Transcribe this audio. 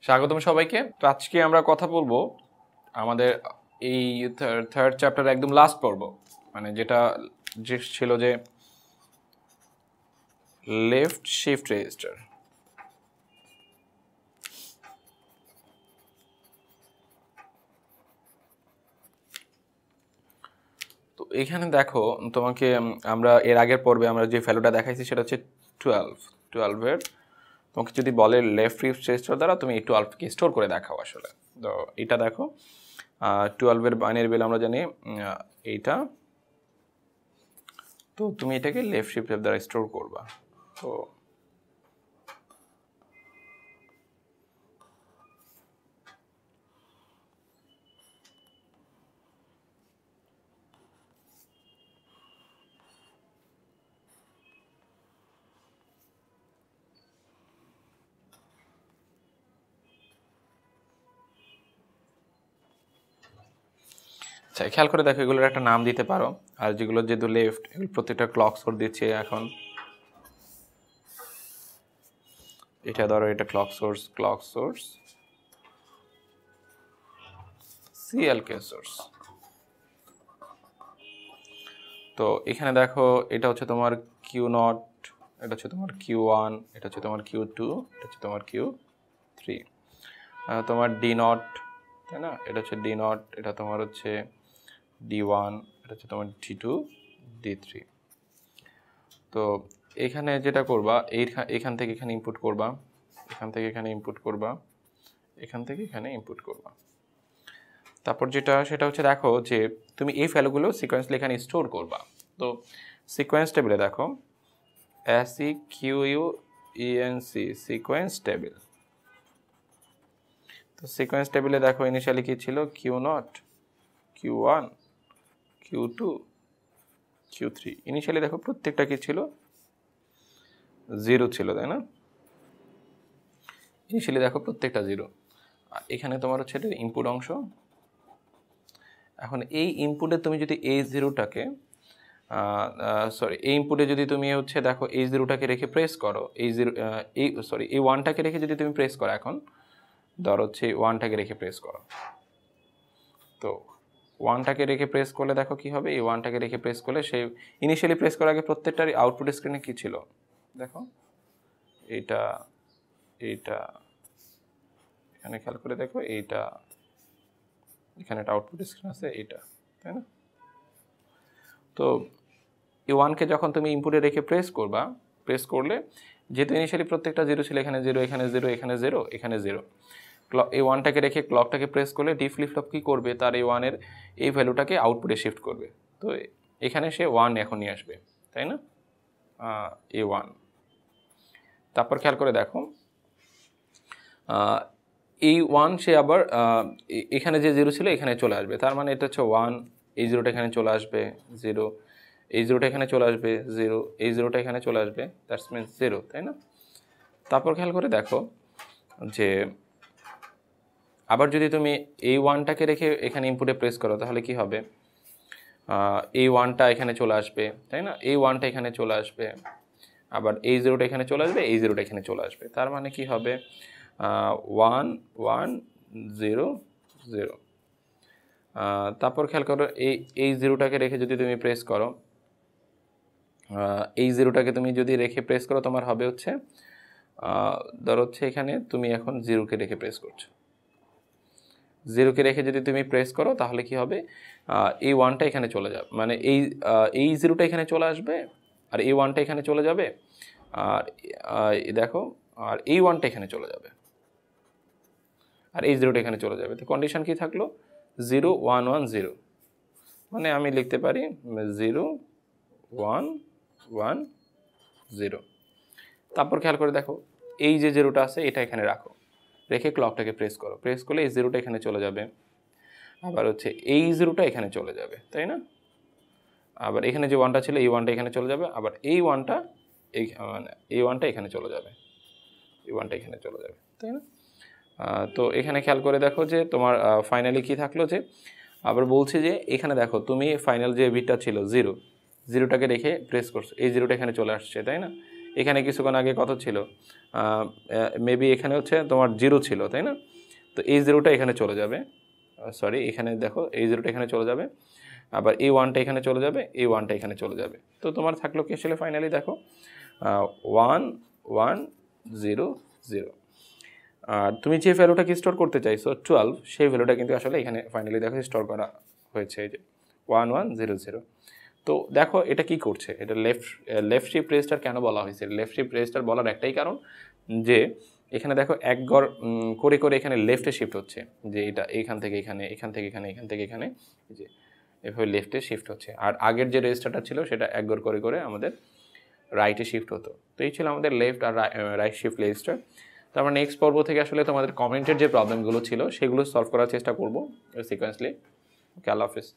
স্বাগতম সবাইকে। তো আজকে আমরা কথা বলবো আমাদের এই থার্ড চ্যাপ্টার একদম লাস্ট পর্ব, মানে যেটা ছিল যে লেফট শিফট রেজিস্টার। তো এখানে দেখো তোমাকে আমরা এর আগের পর্বে আমরা যে ভ্যালুটা দেখাইছি সেটা হচ্ছে 12 তোমাকে যদি বলে লেফট শিফট রেজিস্টার দ্বারা তুমি এই 12কে স্টোর করে দেখাও। আসলে তো এটা দেখো 12 বাইনারি ভ্যালু আমরা জানি এইটা, তো তুমি এটাকে লেফট শিফট দ্বারা স্টোর করবা। তো খেয়াল করে দেখো, এগুলোর একটা নাম দিতে পারো। আর যেগুলো যেহেতু লেফট, এগুলো প্রত্যেকটা ক্লক সোর্স দিচ্ছে। এখন এটা ধরো, এটা ক্লক সোর্স সিএলকে সোর্স। তো এখানে দেখো, এটা হচ্ছে তোমার কিউ নট, এটা হচ্ছে তোমার কিউ ওয়ান, এটা হচ্ছে তোমার কিউ টু, এটা হচ্ছে তোমার কিউ থ্রি, তোমার ডি নট, তাই না? এটা হচ্ছে ডি নট, এটা তোমার হচ্ছে ডি ওয়ান, এটা হচ্ছে তোমার ডি টু, ডি থ্রি। তো এখানে যেটা করবা, এখান থেকে এখানে ইনপুট করবা, এখান থেকে এখানে ইনপুট করবা, এখান থেকে এখানে ইনপুট করবা। তারপর সেটা হচ্ছে দেখো যে তুমি এই ভ্যালুগুলো সিকোয়েন্সলি এখানে স্টোর করবা। তো সিকোয়েন্স টেবিলে দেখো SEQUENC সিকোয়েন্স টেবিল। তো সিকোয়েন্স টেবিলে দেখো ইনিশিয়ালি কি ছিল, Q naught, Q one, Q two, Q three. Initially দেখো প্রত্যেকটা কি ছিল, 0 ছিল, তাই না? ইনিশিয়ালি দেখো প্রত্যেকটা 0। আর এখানে তোমার হচ্ছে এটা ইনপুট অংশ। এখন এই ইনপুটে তুমি যদি এই জিরোটাকে এই ইনপুটে যদি তুমি হচ্ছে দেখো এই জিরোটাকে রেখে প্রেস করো, এই ওয়ানটাকে রেখে যদি তুমি প্রেস করো, এখন ধর হচ্ছে ওয়ানটাকে রেখে প্রেস করো। তো ওয়ানটাকে রেখে প্রেস করলে দেখো কি হবে, এই ওয়ানটাকে রেখে প্রেস করলে সেই ইনিশিয়ালি প্রেস করার আগে প্রত্যেকটারই আউটপুট স্ক্রিনে কি ছিল দেখো, এইটা এখানে খেয়াল করে দেখো, এইটা এখানে একটা আউটপুট স্ক্রিন আছে, এইটা, তাই না? তো এই ওয়ানকে যখন তুমি ইনপুটে রেখে প্রেস করলে যেহেতু ইনিশিয়ালি প্রত্যেকটা 0 ছিল, এখানে 0, এখানে 0, এখানে 0, এখানে 0, এই ওয়ানটাকে রেখে ক্লকটাকে প্রেস করলে ডি ফ্লিপ ফ্লপ কী করবে, তার এই ওয়ানের এই ভ্যালুটাকে আউটপুটে শিফট করবে। তো এখানে সে 1 এখন নিয়ে আসবে, তাই না? A1। তারপর খেয়াল করে দেখো, এই 1 সে আবার এখানে যে 0 ছিল এখানে চলে আসবে, তার মানে এটা হচ্ছে 1, এই 0টা এখানে চলে আসবে 0, এই 0টা এখানে চলে আসবে 0, এই 0টা এখানে চলে আসবে, দ্যাটস মিনস 0, তাই না? তারপর খেয়াল করে দেখো যে আবার যদি তুমি এই 1টাকে রেখে এখানে ইনপুটে প্রেস করো, তাহলে কি হবে, এই 1টা এখানে চলে আসবে, তাই না? এই 1টা এখানে চলে আসবে, আবার এই 0টা এখানে চলে আসবে, এই 0টা এখানে চলে আসবে, তার মানে কি হবে 1 1 0 0। তারপর খেয়াল করো, এই 0টাকে রেখে যদি তুমি প্রেস করো, এই 0টাকে তুমি যদি রেখে প্রেস করো, তোমার হবে হচ্ছে ধর হচ্ছে এখানে তুমি এখন 0কে রেখে প্রেস করছো, 0কে রেখে যদি তুমি প্রেস করো, তাহলে কি হবে, এই 1টা এখানে চলে যাবে, মানে এই 0টা এখানে চলে আসবে, আর এই 1টা এখানে চলে যাবে, আর দেখো, আর এই 1টা এখানে চলে যাবে, আর এই 0টা এখানে চলে যাবে। তো কন্ডিশন কি থাকলো, 0 1 1 0, মানে আমি লিখতে পারি 0 1 1 0। তারপর খেয়াল করে দেখো, এই যে 0টা আছে এটা এখানে রাখো, রেখে ক্লকটাকে প্রেস করলে এই 0টা এখানে চলে যাবে, আবার হচ্ছে এই 0টা এখানে চলে যাবে, তাই না? আবার এখানে যে 1টা ছিল, এই 1টা এখানে চলে যাবে, আবার এই 1টা মানে এই 1টা এখানে চলে যাবে, এই 1টা এখানে চলে যাবে, তাই না? তো এখানে খেয়াল করে দেখো যে তোমার ফাইনালি কি থাকলো, যে আবার বলছি যে এখানে দেখো তুমি ফাইনাল যে বিটটা ছিল 0, 0টাকে রেখে প্রেস করছো, এই 0টা এখানে চলে আসছে, তাই না? এখানে কিছুক্ষণ আগে কত ছিল, মেবি এখানে হচ্ছে তোমার 0 ছিল, তাই না? তো এই 0টা এখানে চলে যাবে, সরি এখানে দেখো এই 0টা এখানে চলে যাবে, আবার এই 1টা এখানে চলে যাবে, এই 1টা এখানে চলে যাবে। তো তোমার থাকলো কি আসলে ফাইনালি দেখো 1 1 0 0। আর তুমি যে ভ্যালুটাকে স্টোর করতে চাইছো 12, সেই ভ্যালুটা কিন্তু আসলে এখানে ফাইনালি দেখো স্টোর করা হয়েছে, এই যে 1 1 0 0। তো দেখো এটা কি করছে, এটা লেফট শিফট রেজিস্টার কেন বলা হয়েছে? লেফট শিফট রেজিস্টার বলার একটাই কারণ যে এখানে দেখো এক ঘর করে করে এখানে লেফটে শিফট হচ্ছে, যে এটা এখান থেকে এখানে, এখান থেকে এখানে, এখান থেকে এখানে, যে এভাবে লেফটে শিফট হচ্ছে। আর আগের যে রেজিস্টারটা ছিল সেটা এক ঘর করে করে আমাদের রাইটে শিফট হতো। তো এই ছিল আমাদের লেফট আর রাইট শিফট রেজিস্টার। তো আমরা নেক্সট পর্ব থেকে আসলে তোমাদের কমেন্টের যে প্রবলেমগুলো ছিল সেগুলো সলভ করার চেষ্টা করবো সিকোয়েন্সলি। ওকে, আল্লাহ হাফিজ।